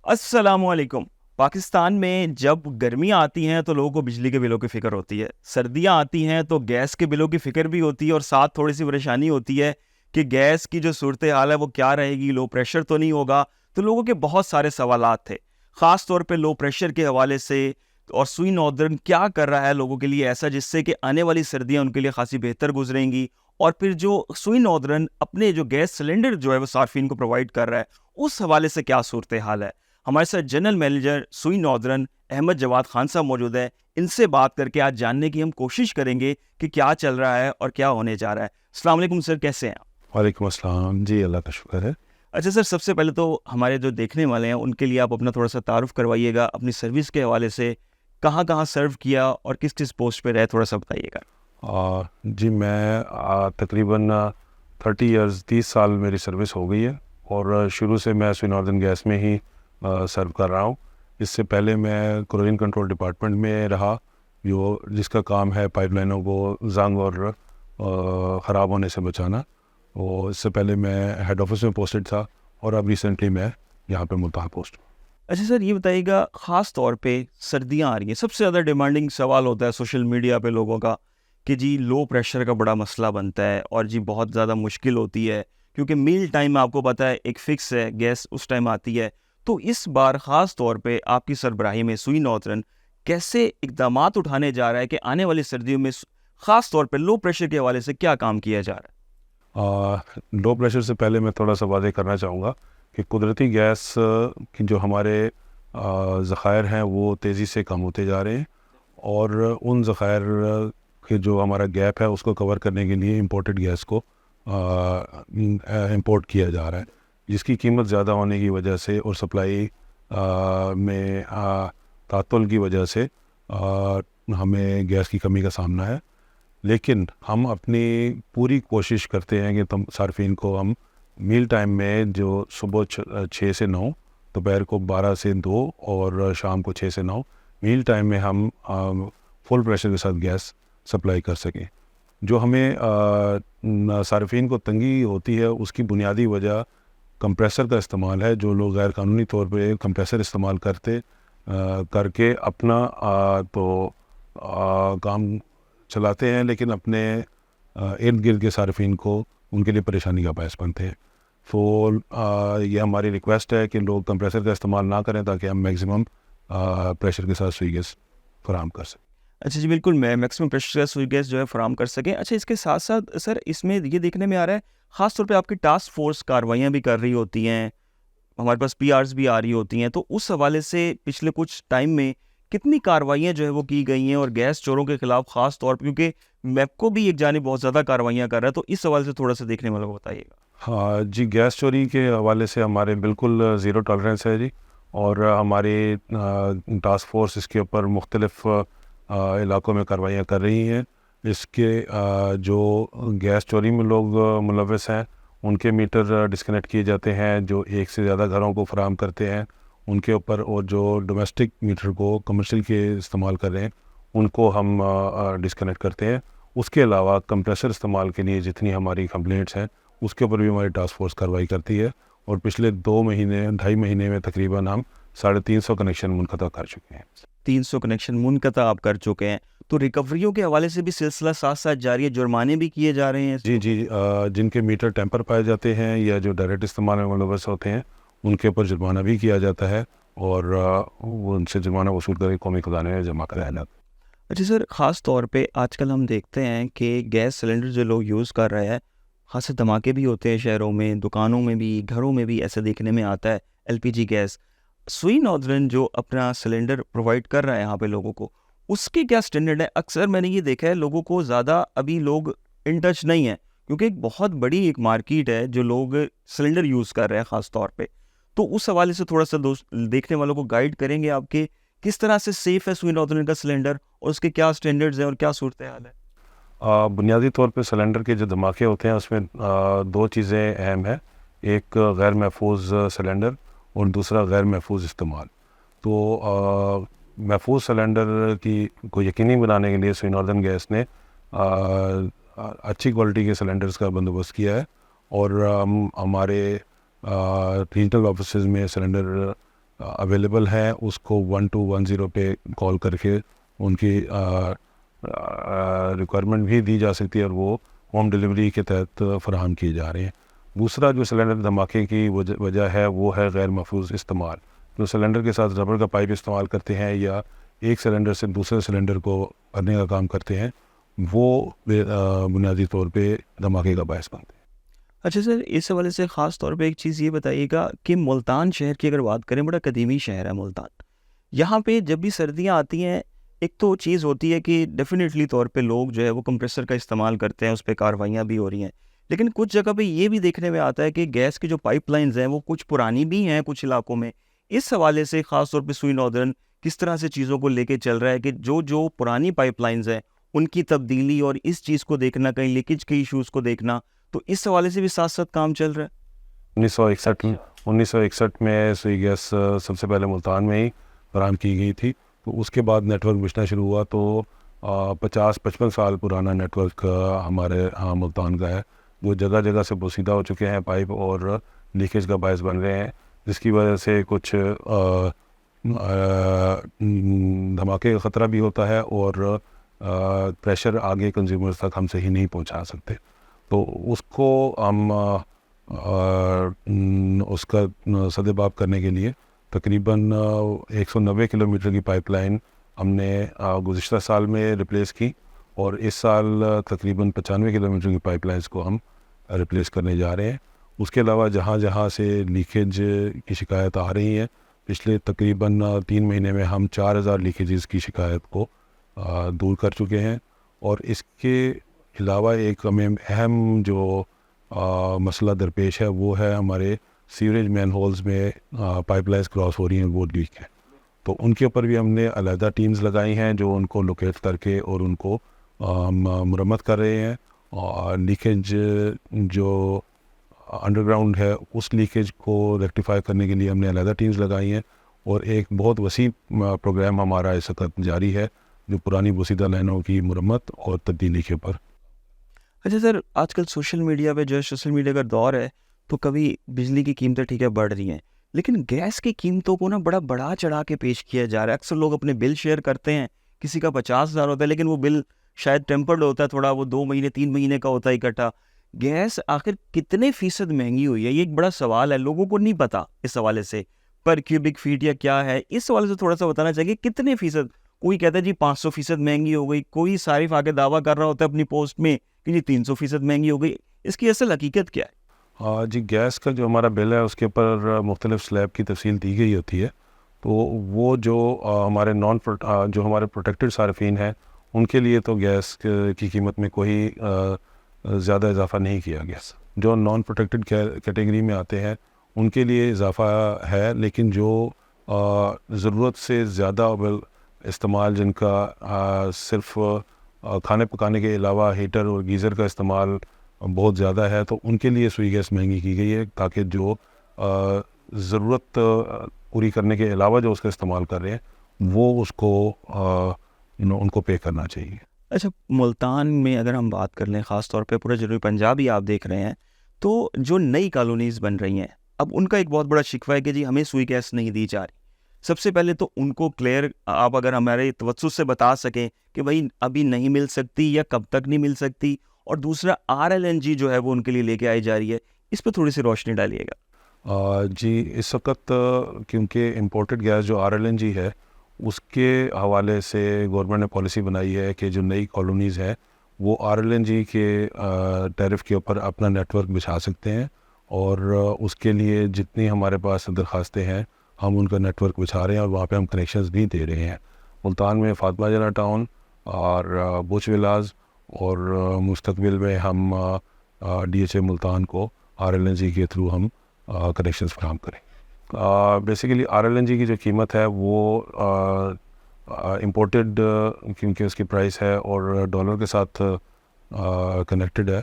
अस्सलामुअलैकुम। पाकिस्तान में जब गर्मियाँ आती हैं तो लोगों को बिजली के बिलों की फ़िक्र होती है। सर्दियाँ आती हैं तो गैस के बिलों की फ़िक्र भी होती है और साथ थोड़ी-सी परेशानी होती है कि गैस की जो सूरत-ए-हाल है वो क्या रहेगी, लो प्रेशर तो नहीं होगा? तो लोगों के बहुत सारे सवालात थे। ख़ास तौर पे लो प्रेशर के हवाले से और सुई नॉर्दर्न क्या कर रहा है लोगों के लिए ऐसा जिससे कि आने वाली सर्दियाँ उनके लिए ख़ासी बेहतर गुज़रेंगी? और फिर जो सुई नॉर्दर्न अपने जो गैस सिलेंडर जो है वो सार्फ़िन को प्रोवाइड कर रहा है, उस हवाले से क्या सूरत-ए-हाल है? हमारे साथ जनरल मैनेजर सुई नॉर्दर्न अहमद जवाद खान साहब मौजूद है। इनसे बात करके आज जानने की हम कोशिश करेंगे कि क्या चल रहा है और क्या होने जा रहा है। अस्सलाम वालेकुम सर, कैसे हैं आप? वालेकुम अस्सलाम जी, अल्लाह का शुक्र है। अच्छा सर, सबसे पहले तो हमारे जो देखने वाले हैं उनके लिए आप अपना थोड़ा-सा तारुफ़ करवाइएगा अपनी सर्विस के हवाले से। कहाँ-कहाँ सर्व किया और किस-किस पोस्ट पे रहे, थोड़ा-सा बताइएगा? जी मैं तकरीबन 30 इयर्स 30 साल मेरी सर्विस हो गई है और शुरू से मैं सुई नॉर्दर्न गैस में ही सर्व कर रहा हूँ। इससे पहले मैं क्लोरीन कंट्रोल डिपार्टमेंट में रहा, जो जिसका काम है पाइपलाइनों को ज़ंग और ख़राब होने से बचाना। और इससे पहले मैं हेड ऑफिस में पोस्टेड था और अब रिसेंटली मैं यहाँ पे मुल्तान पोस्ट हूँ। अच्छा सर, ये बताइएगा ख़ास तौर पे सर्दियाँ आ रही हैं, सबसे ज़्यादा डिमांडिंग सवाल होता है सोशल मीडिया पे लोगों का कि जी लो प्रेशर का बड़ा मसला बनता है और जी बहुत ज़्यादा मुश्किल होती है क्योंकि मील टाइम आपको पता है एक फ़िक्स है, गैस उस टाइम आती है। तो इस बार ख़ास तौर पे आपकी सरबराही में सुई नॉर्दर्न कैसे इक़दामात उठाने जा रहा है कि आने वाली सर्दियों में ख़ास तौर पे लो प्रेशर के हवाले से क्या काम किया जा रहा है? लो प्रेशर से पहले मैं थोड़ा सा वादे करना चाहूँगा कि कुदरती गैस की जो हमारे ज़खायर हैं वो तेज़ी से कम होते जा रहे हैं और उन ज़खायर के जो हमारा गैप है उसको कवर करने के लिए इंपोर्टेड गैस को इंपोर्ट किया जा रहा है, जिसकी कीमत ज़्यादा होने की वजह से और सप्लाई में तातुल की वजह से हमें गैस की कमी का सामना है। लेकिन हम अपनी पूरी कोशिश करते हैं कि तम सार्फिन को हम मील टाइम में जो सुबह 6 से 9, दोपहर को 12 से 2 और शाम को 6 से 9 मील टाइम में हम फुल प्रेशर के साथ गैस सप्लाई कर सकें। जो हमें सार्फिन को तंगी होती है उसकी बुनियादी वजह कंप्रेसर का इस्तेमाल है। जो लोग गैर कानूनी तौर पे कंप्रेसर इस्तेमाल करके अपना काम चलाते हैं, लेकिन अपने इर्द गिर्द के सार्फिन को उनके लिए परेशानी का बायस बनते हैं। ये हमारी रिक्वेस्ट है कि लोग कंप्रेसर का इस्तेमाल ना करें ताकि हम मैक्सिमम प्रेशर के साथ सुई गैस फराहम कर सकें। अच्छा जी, बिल्कुल, मैं मैक्सिमम प्रेशर सुई गैस जो है फराहम कर सकें। अच्छा, इसके साथ-साथ सर इसमें ये देखने में आ रहा है ख़ास तौर पे आपकी टास्क फ़ोर्स कार्रवाइयाँ भी कर रही होती हैं, हमारे पास पीआर्स भी आ रही होती हैं, तो उस हवाले से पिछले कुछ टाइम में कितनी कार्रवाइयाँ जो है वो की गई हैं और गैस चोरों के खिलाफ ख़ास तौर पे, क्योंकि मैप्को भी एक जानिब बहुत ज़्यादा कार्रवाइयाँ कर रहा है, तो इस हवाले से थोड़ा-सा देखने वालों को बताइएगा? हाँ जी, गैस चोरी के हवाले से हमारे बिल्कुल ज़ीरो टॉलरेंस है जी। और हमारी टास्क फोर्स इसके ऊपर मुख्तलिफ़ इलाकों में कार्रवाइयाँ कर रही हैं। इसके जो गैस चोरी में लोग मुलव्वस हैं उनके मीटर डिस्कनेक्ट किए जाते हैं, जो एक से ज़्यादा घरों को फराहम करते हैं उनके ऊपर, और जो डोमेस्टिक मीटर को कमर्शियल के इस्तेमाल कर रहे हैं उनको हम डिस्कनेक्ट करते हैं। उसके अलावा कंप्रेसर इस्तेमाल के लिए जितनी हमारी कंप्लेंट्स हैं उसके ऊपर भी हमारी टास्क फोर्स कार्रवाई करती है और पिछले 2 महीने 2.5 महीने में तकरीबन हम 350 कनेक्शन मुनक़ता कर चुके हैं। 300 कनेक्शन मुनक़ता आप कर चुके हैं, तो रिकवरियों के हवाले से भी सिलसिला साथ-साथ जारी है, जुर्माने भी किए जा रहे हैं जी इसको? जी, जिनके मीटर टेम्पर पाए जाते हैं या जो डायरेक्ट इस्तेमाल में मुलव्वस होते हैं उनके ऊपर जुर्माना भी किया जाता है और वो उनसे जुर्माना वसूल करके कौमी खजाने में जमा कराया जाता है। अच्छा सर, ख़ास तौर पे आजकल हम देखते हैं कि गैस सिलेंडर जो लोग यूज़ कर रहे हैं, ख़ास धमाके भी होते हैं शहरों में, दुकानों में भी, घरों में भी ऐसा देखने में आता है एलपीजी गैस। सुई नॉर्दर्न जो अपना सिलेंडर प्रोवाइड कर रहा है यहाँ पे लोगों को, उसके क्या स्टैंडर्ड है? अक्सर मैंने ये देखा है लोगों को ज़्यादा अभी लोग इन टच नहीं हैं, क्योंकि एक बहुत बड़ी एक मार्केट है जो लोग सिलेंडर यूज़ कर रहे हैं ख़ास तौर पे। तो उस हवाले से थोड़ा-सा दोस्त देखने वालों को गाइड करेंगे आप कि किस तरह से सेफ़ है सुई नॉर्दर्न का सिलेंडर और उसके क्या स्टैंडर्ड्स हैं और क्या सूरत-ए-हाल है? बुनियादी तौर पे सिलेंडर के जो धमाके होते हैं उसमें 2 चीज़ें अहम हैं। एक गैर महफूज सिलेंडर और दूसरा गैर महफूज इस्तेमाल। तो महफूज सिलेंडर को यकीनी बनाने के लिए सुई नॉर्दर्न गैस ने अच्छी क्वालिटी के सिलेंडर्स का बंदोबस्त किया है और हमारे रीजनल ऑफिसेज में सिलेंडर अवेलेबल हैं उसको 1210 पे कॉल करके उनकी रिक्वायरमेंट भी दी जा सकती है और वो होम डिलीवरी के तहत फराहम किए जा रहे हैं। दूसरा जो सिलेंडर धमाके की वजह है वो है गैर महफूज इस्तेमाल। जो सिलेंडर के साथ रबर का पाइप इस्तेमाल करते हैं या एक सिलेंडर से दूसरे सिलेंडर को भरने का काम करते हैं, वो बुनियादी तौर पे धमाके का बायस बनते हैं। अच्छा सर, इस हवाले से ख़ास तौर पे एक चीज़ ये बताइएगा कि मुल्तान शहर की अगर बात करें, बड़ा कदीमी शहर है मुल्तान। यहाँ पे जब भी सर्दियाँ आती हैं, एक तो चीज़ होती है कि डेफ़िनेटली तौर पे लोग जो है वो कंप्रेसर का इस्तेमाल करते हैं, उस पे कार्रवाइयाँ भी हो रही हैं। लेकिन कुछ जगह पे ये भी देखने में आता है कि गैस की जो पाइपलाइन्स हैं वो कुछ पुरानी भी हैं कुछ इलाकों में। इस हवाले से ख़ास तौर पे सुई नॉर्दर्न किस तरह से चीज़ों को लेके चल रहा है कि जो पुरानी पाइपलाइन्स हैं उनकी तब्दीली और इस चीज़ को देखना, कहीं लीकेज के इश्यूज़ को देखना, तो इस हवाले से भी साथ-साथ काम चल रहा है? 1961 में सुई गैस सबसे पहले मुल्तान में ही फराहम की गई थी। तो उसके बाद नेटवर्क बिछना शुरू हुआ, तो 50-55 साल पुराना नेटवर्क हमारे यहाँ मुल्तान का है। वो जगह जगह से बोसीदा हो चुके हैं पाइप और लीकेज का बायस बन रहे हैं, जिसकी वजह से कुछ धमाके का ख़तरा भी होता है और प्रेशर आगे कंज्यूमर्स तक हम सही नहीं पहुंचा सकते। तो उसको हम उसका सदेबाब करने के लिए तकरीबन 190 किलोमीटर की पाइपलाइन हमने गुज़िश्ता साल में रिप्लेस की और इस साल तकरीबन 95 किलोमीटर की पाइपलाइंस को हम रिप्लेस करने जा रहे हैं। उसके अलावा जहाँ जहाँ से लीकेज की शिकायत आ रही है, पिछले तकरीबन 3 महीने में हम 4000 लीकेजेस की शिकायत को दूर कर चुके हैं। और इसके अलावा एक हमें अहम जो मसला दरपेश है वो है हमारे सीवरेज मैन होल्स में पाइपलाइंस क्रॉस हो रही हैं, वो लीक है। तो उनके ऊपर भी हमने अलहदा टीम्स लगाई हैं जो उनको लोकेट करके और उनको मुरम्मत कर रहे हैं। और लीकेज जो अंडरग्राउंड है उस लीकेज को रेक्टिफाई करने के लिए हमने अलहदा टीम्स लगाई हैं और एक बहुत वसी प्रोग्राम हमारा इस वक्त जारी है जो पुरानी बोसीदा लाइनों की मुरम्मत और तब्दीली के ऊपर। अच्छा सर, आजकल सोशल मीडिया पे जो है, सोशल मीडिया का दौर है, तो कभी बिजली की कीमतें ठीक है बढ़ रही हैं, लेकिन गैस की कीमतों को ना बड़ा बढ़ा चढ़ा के पेश किया जा रहा है। अक्सर लोग अपने बिल शेयर करते हैं, किसी का 50,000 होता है लेकिन वो बिल शायद टेम्पर्ड होता है थोड़ा, वो 2 महीने 3 महीने का होता है इकट्ठा। गैस आखिर कितने फीसद महंगी हुई है, ये एक बड़ा सवाल है, लोगों को नहीं पता इस हवाले से। पर क्यूबिक फीट या क्या है, इस हवाले से थोड़ा सा बताना चाहिए कितने फीसद। कोई कहता है जी 500% महंगी हो गई, कोई सारिफ आके दावा कर रहा होता है अपनी पोस्ट में कि जी 300% महंगी हो गई। इसकी असल हकीकत क्या है? जी, गैस का जो हमारा बिल है उसके ऊपर मुख्तलिफ स्लैब की तफसील दी गई होती है। तो वो जो हमारे जो हमारे प्रोटेक्टेड सार्फिन हैं उनके लिए तो गैस की कीमत में कोई ज़्यादा इजाफा नहीं किया गया। जो नॉन प्रोटेक्टेड कैटेगरी में आते हैं उनके लिए इजाफा है, लेकिन जो ज़रूरत से ज़्यादा बिल इस्तेमाल जिनका सिर्फ खाने पकाने के अलावा हीटर और गीज़र का इस्तेमाल बहुत ज़्यादा है, तो उनके लिए सुई गैस महंगी की गई है ताकि जो ज़रूरत पूरी करने के अलावा जो उसका इस्तेमाल कर रहे हैं वो उसको उनको पे करना चाहिए। अच्छा, मुल्तान में अगर हम बात कर लें, ख़ास तौर पे पूरा जनूबी पंजाब ही आप देख रहे हैं, तो जो नई कॉलोनीज़ बन रही हैं, अब उनका एक बहुत बड़ा शिकवा है कि जी हमें सुई गैस नहीं दी जा रही। सबसे पहले तो उनको क्लियर आप अगर हमारे तवज्जुह से बता सकें कि भाई अभी नहीं मिल सकती या कब तक नहीं मिल सकती, और दूसरा RLNG जो है वो उनके लिए लेके आई जा रही है, इस पर थोड़ी सी रोशनी डालिएगा। जी, इस वक्त क्योंकि इम्पोर्टेड गैस जो RLNG है उसके हवाले से गवर्नमेंट ने पॉलिसी बनाई है कि जो नई कॉलोनीज़ हैं वो RLNG के टैरिफ के ऊपर अपना नेटवर्क बिछा सकते हैं और उसके लिए जितनी हमारे पास दरखास्तें हैं हम उनका नेटवर्क बिछा रहे हैं और वहाँ पे हम कनेक्शंस भी दे रहे हैं। मुल्तान में फातिमा जरा टाउन और बुश विलाज और मुस्तकबिल में हम DHA मुल्तान को RLNG के थ्रू हम कनेक्शंस फराहम करें। बेसिकली RLNG की जो कीमत है वो इम्पोर्टेड क्योंकि उसकी प्राइस है और डॉलर के साथ कनेक्टेड है,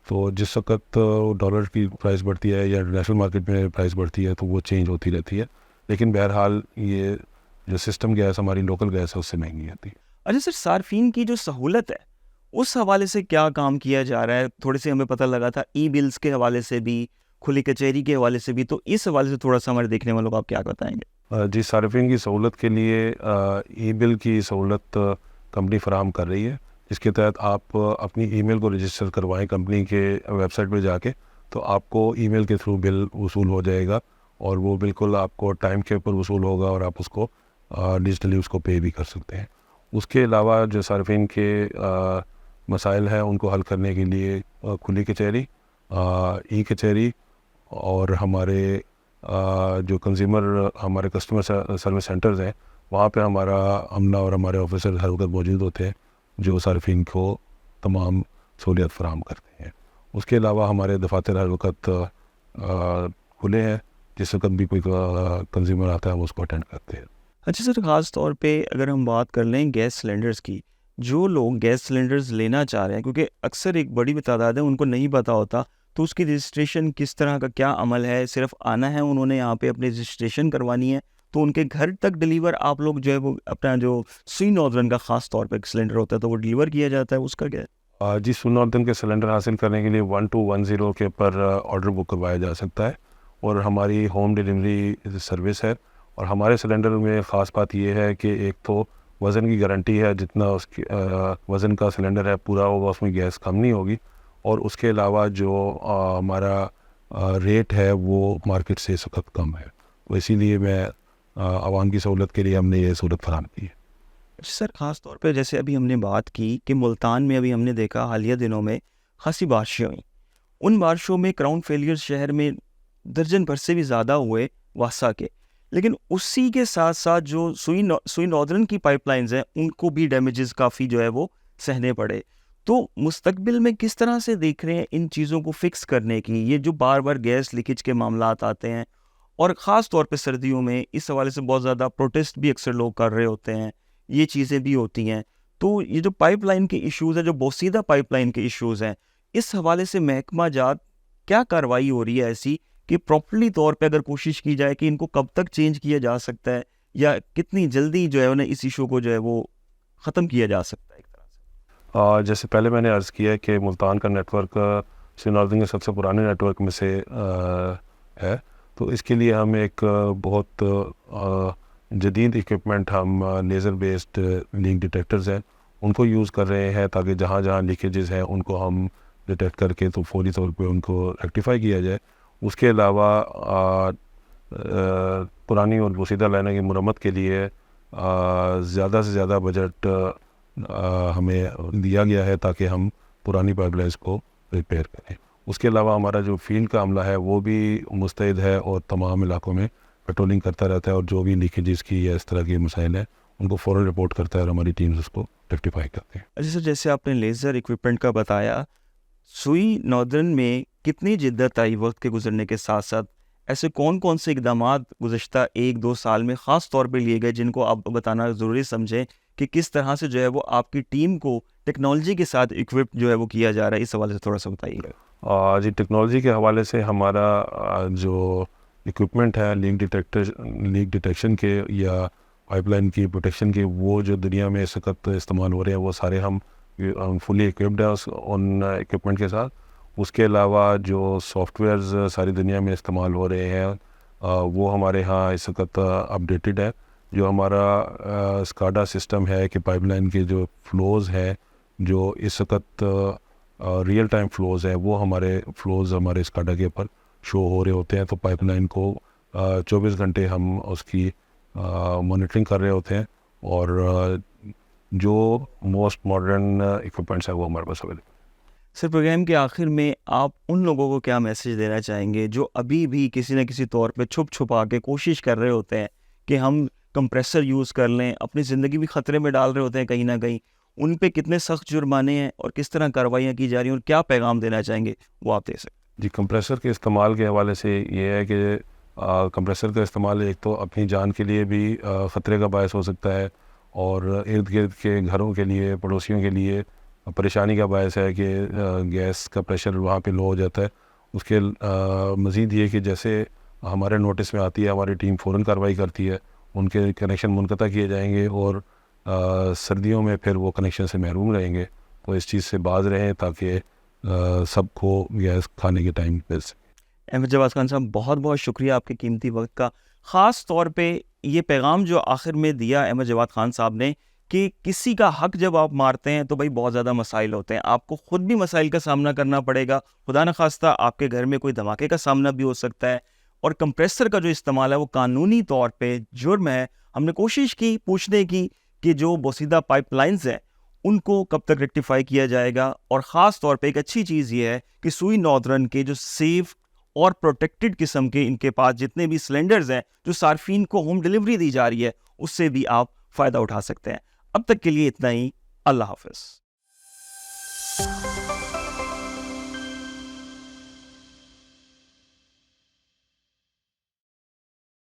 तो जिस वक्त डॉलर की प्राइस बढ़ती है या इंटरनेशनल मार्केट में प्राइस बढ़ती है तो वो चेंज होती रहती है, लेकिन बहरहाल ये जो सिस्टम गैस हमारी लोकल गैस है उससे महंगी आती है। अच्छा सर, सार्फिन की जो सहूलत है उस हवाले से क्या काम किया जा रहा है? थोड़े से हमें पता लगा था ई-बिल्स के हवाले से भी, खुली कचहरी के हवाले से भी, तो इस हवाले से थोड़ा सा हमारे देखने वालों को आप क्या बताएंगे? जी, सार्फिन की सहूलत के लिए ई-बिल की सहूलत कंपनी फ़राहम कर रही है, जिसके तहत आप अपनी ईमेल को रजिस्टर करवाएँ कंपनी के वेबसाइट पे जाके, तो आपको ईमेल के थ्रू बिल वसूल हो जाएगा और वो बिल्कुल आपको टाइम के ऊपर वसूल होगा और आप उसको डिजिटली उसको पे भी कर सकते हैं। उसके अलावा जो सार्फिन के मसाइल हैं उनको हल करने के लिए खुली कचहरी, ई-कचहरी और हमारे जो कंज्यूमर हमारे कस्टमर सर्विस सेंटर्स हैं, वहाँ पे हमारा अमला और हमारे ऑफिसर हर वक्त मौजूद होते हैं, जो सार्फिन को तमाम सहूलियत फराहम करते हैं। उसके अलावा हमारे दफातर हर वक्त खुले हैं, जिस वक्त भी कोई कंज्यूमर आता है हम उसको अटेंड करते हैं। अच्छा सर, ख़ास तौर पे अगर हम बात कर लें गैस सिलेंडर्स की, जो लोग गैस सिलेंडर्स लेना चाह रहे हैं, क्योंकि अक्सर एक बड़ी तादाद है उनको नहीं पता होता, तो उसकी रजिस्ट्रेशन किस तरह का क्या अमल है? सिर्फ आना है उन्होंने यहाँ पे अपनी रजिस्ट्रेशन करवानी है, तो उनके घर तक डिलीवर आप लोग जो है वो अपना जो सुई नॉर्दर्न का ख़ास तौर पे एक सिलेंडर होता है तो वो डिलीवर किया जाता है, उसका क्या है? जी, सुनौर्दन के सिलेंडर हासिल करने के लिए 1210 के ऊपर ऑर्डर बुक करवाया जा सकता है और हमारी होम डिलीवरी सर्विस है। और हमारे सिलेंडर में ख़ास बात यह है कि एक तो वज़न की गारंटी है, जितना उसकी वज़न का सिलेंडर है पूरा होगा, उसमें गैस कम नहीं होगी। और उसके अलावा जो हमारा रेट है वो मार्केट से इस वक्त कम है, तो इसीलिए मैं आवाम की सहूलत के लिए हमने ये सहूलत फराहम की है। सर, ख़ास तौर पे जैसे अभी हमने बात की कि मुल्तान में अभी हमने देखा हालिया दिनों में खासी बारिशें हुई। उन बारिशों में क्राउन फेलियर शहर में दर्जन भर से भी ज़्यादा हुए वासा के। लेकिन उसी के साथ-साथ जो सुई नॉर्दर्न की पाइपलाइन्स हैं, उनको भी डैमेजेस काफ़ी जो है वो सहने पड़े। तो मुस्तकबिल में किस तरह से देख रहे हैं इन चीज़ों को फ़िक्स करने की? ये जो बार-बार गैस लीकेज के मामलात आते हैं और ख़ास तौर पे सर्दियों में इस हवाले से बहुत ज़्यादा प्रोटेस्ट भी अक्सर लोग कर रहे होते हैं। ये चीज़ें भी होती हैं। तो ये जो पाइपलाइन के इश्यूज़ हैं, जो बोसीदा पाइपलाइन के इश्यूज़ हैं, इस हवाले से महकमा जात क्या कार्रवाई हो रही है ऐसी कि प्रॉपर्ली तौर पे अगर कोशिश की जाए कि इनको कब तक चेंज किया जा सकता है या कितनी जल्दी जो है उन्हें इस इशू को जो है वो ख़त्म किया जा सकता है एक तरह से? जैसे पहले मैंने अर्ज़ किया कि मुल्तान का नेटवर्क सुनौर्दन के सबसे पुराने नेटवर्क में से है, तो इसके लिए हम एक बहुत जदीद इक्विपमेंट हम लेज़र बेस्ड लीक डिटेक्टर्स हैं उनको यूज़ कर रहे हैं, ताकि जहाँ जहाँ लीकेजेस हैं उनको हम डिटेक्ट करके तो फौरी तौर पे उनको रेक्टिफाई किया जाए। उसके अलावा पुरानी और पोशीदा लाइनों की मुरम्मत के लिए ज़्यादा से ज़्यादा बजट हमें दिया गया है, ताकि हम पुरानी पाइपलाइंस को रिपेयर करें। उसके अलावा हमारा जो फील्ड का अमला है वो भी मुस्तैद है और तमाम इलाकों में पेट्रोलिंग करता रहता है, और जो भी लीकेजेस की या इस तरह के मसाइल हैं उनको फ़ौरन रिपोर्ट करता है और हमारी टीम्स उसको रेक्टिफाई करते हैं। अच्छा सर, जैसे आपने लेज़र इक्विपमेंट का बताया, सुई नॉर्दर्न में कितनी जिद्दत आई वक्त के गुजरने के साथ साथ? ऐसे कौन कौन से इकदामात गुज़श्ता 1-2 साल में ख़ास तौर पे लिए गए जिनको आप बताना ज़रूरी समझें कि किस तरह से जो है वो आपकी टीम को टेक्नोलॉजी के साथ इक्विप जो है वो किया जा रहा है? इस हवाले से थोड़ा सा बताइए। जी, टेक्नोलॉजी के हवाले से हमारा जो इक्विपमेंट है लीक डिटेक्शन के या पाइपलाइन की प्रोटेक्शन के, वो जो दुनिया में इस वक्त इस्तेमाल हो रहे हैं वो सारे हम फुली इक्विप्ड हैं उन इक्विपमेंट के साथ। उसके अलावा जो सॉफ्टवेयर्स सारी दुनिया में इस्तेमाल हो रहे हैं वो हमारे यहाँ इस वक्त अपडेटेड है। जो हमारा स्काडा सिस्टम है कि पाइपलाइन के जो फ्लोज़ हैं, जो इस वक्त रियल टाइम फ्लोज़ हैं, वो हमारे स्काडा के ऊपर शो हो रहे होते हैं। तो पाइपलाइन को 24 घंटे हम उसकी मॉनिटरिंग कर रहे होते हैं, और जो मोस्ट मॉडर्न इक्विपमेंट्स हैं वो हमारे पास अवेलेबल। सर, प्रोग्राम के आखिर में आप उन लोगों को क्या मैसेज देना चाहेंगे जो अभी भी किसी न किसी तौर पे छुपा के कोशिश कर रहे होते हैं कि हम कंप्रेसर यूज़ कर लें, अपनी ज़िंदगी भी ख़तरे में डाल रहे होते हैं कहीं ना कहीं? उन पे कितने सख्त जुर्माने हैं और किस तरह कार्रवाइयाँ की जा रही हैं और क्या पैगाम देना चाहेंगे, वो आप दे सकते जी, कंप्रेसर के इस्तेमाल के हवाले से ये है कि कंप्रेसर का इस्तेमाल एक तो अपनी जान के लिए भी ख़तरे का बायस हो सकता है, और इर्द गिर्द के घरों के लिए, पड़ोसियों के लिए परेशानी का बायस है कि गैस का प्रेशर वहाँ पे लो हो जाता है। उसके मज़ीद ये कि जैसे हमारे नोटिस में आती है, हमारी टीम फ़ौरन कार्रवाई करती है, उनके कनेक्शन मुनक़ता किए जाएंगे और सर्दियों में फिर वो कनेक्शन से महरूम रहेंगे। तो इस चीज़ से बाज रहें ताकि सबको गैस खाने के टाइम मिल सके। हैं। अहमद जवाद खान साहब, बहुत बहुत शुक्रिया आपके कीमती वक्त का। ख़ास तौर पे ये पैगाम जो आखिर में दिया अहमद जवाद खान साहब ने कि किसी का हक जब आप मारते हैं तो भाई बहुत ज़्यादा मसाइल होते हैं, आपको ख़ुद भी मसाइल का सामना करना पड़ेगा, खुदा न खास्ता आपके घर में कोई धमाके का सामना भी हो सकता है। और कंप्रेसर का जो इस्तेमाल है वो कानूनी तौर पे जुर्म है। हमने कोशिश की पूछने की कि जो बोसीदा पाइपलाइंस हैं उनको कब तक रेक्टिफाई किया जाएगा, और ख़ास तौर पे एक अच्छी चीज़ ये है कि सुई नॉर्दर्न के जो सेफ और प्रोटेक्टेड किस्म के इनके पास जितने भी सिलेंडर्स हैं जो सार्फिन को होम डिलीवरी दी जा रही है उससे भी आप फ़ायदा उठा सकते हैं। अब तक के लिए इतना ही। अल्लाह हाफ़िज़।